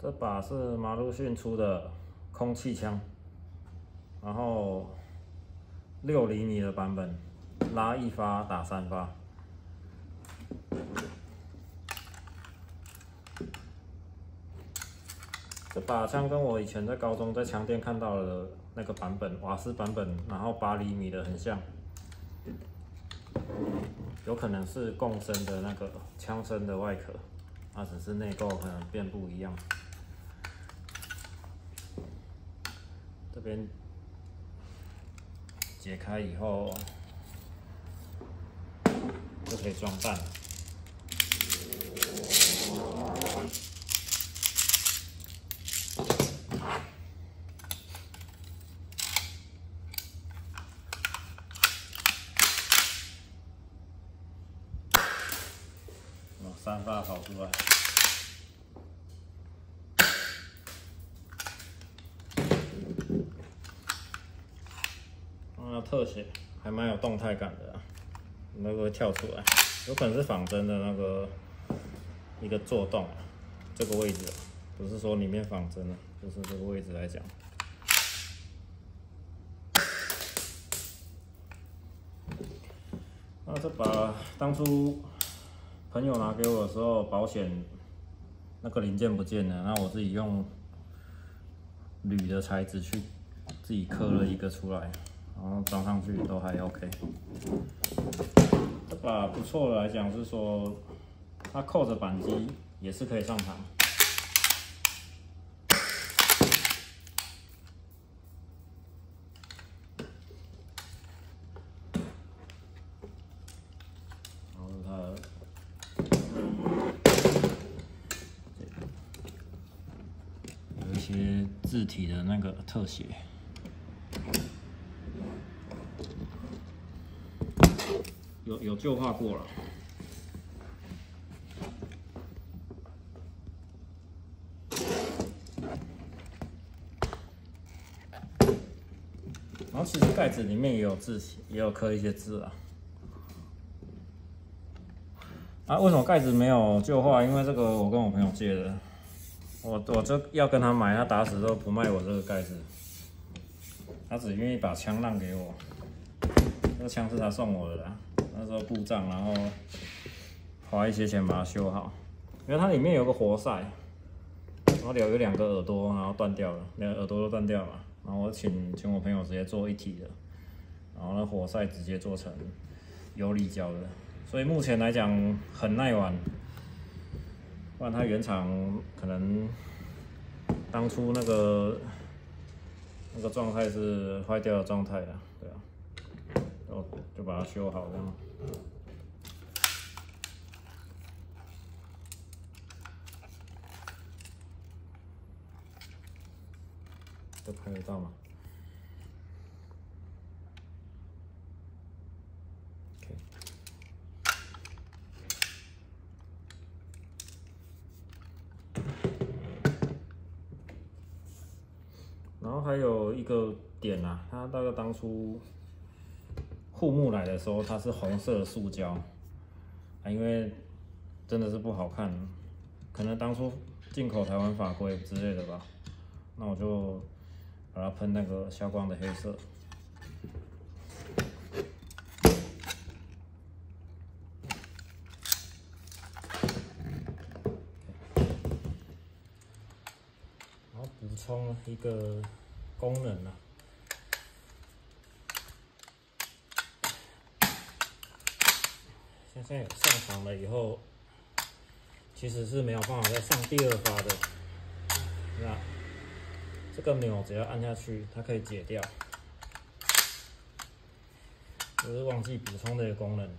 这把是马路逊出的空气枪，然后6厘米的版本，拉1发打3发。这把枪跟我以前在高中在枪店看到的那个版本，瓦斯版本，然后8厘米的很像，有可能是共生的那个枪身的外壳，它只是内构可能变不一样。这边解开以后就可以装弹了。3发跑出来。特写还蛮有动态感的、那个会跳出来，有可能是仿真的那个一个做洞，这个位置，不是说里面仿真的，就是这个位置来讲。那这把当初朋友拿给我的时候，保险那个零件不见了，那我自己用铝的材质去自己刻了一个出来。然后装上去都还 OK。这把不错的来讲是说，它扣着扳机也是可以上膛。然后它有一些字体的那个特写。有旧化过了，然后其实盖子里面也有字体，也有刻一些字啊。为什么盖子没有旧化？因为这个我跟我朋友借的，我就要跟他买，他打死都不卖我这个盖子，他只愿意把枪让给我。这个枪是他送我的啦。那时候故障，然后花一些钱把它修好，因为它里面有个活塞，然后有2个耳朵，然后断掉了，2个耳朵都断掉了。然后我请我朋友直接做一体的，然后那活塞直接做成游离胶的，所以目前来讲很耐玩。不然它原厂可能当初那个状态是坏掉的状态啊，对啊。就把它修好这样。这拍得到吗 ？OK。然后还有一个点啊，它大概当初护木来的时候，它是红色的塑胶，因为真的是不好看，可能当初进口台湾法规之类的吧。那我就把它喷那个消光的黑色。然后补充一个功能啊。现在上膛了以后，其实是没有办法再上第2发的。那这个钮只要按下去，它可以解掉。这是忘记补充的一个功能。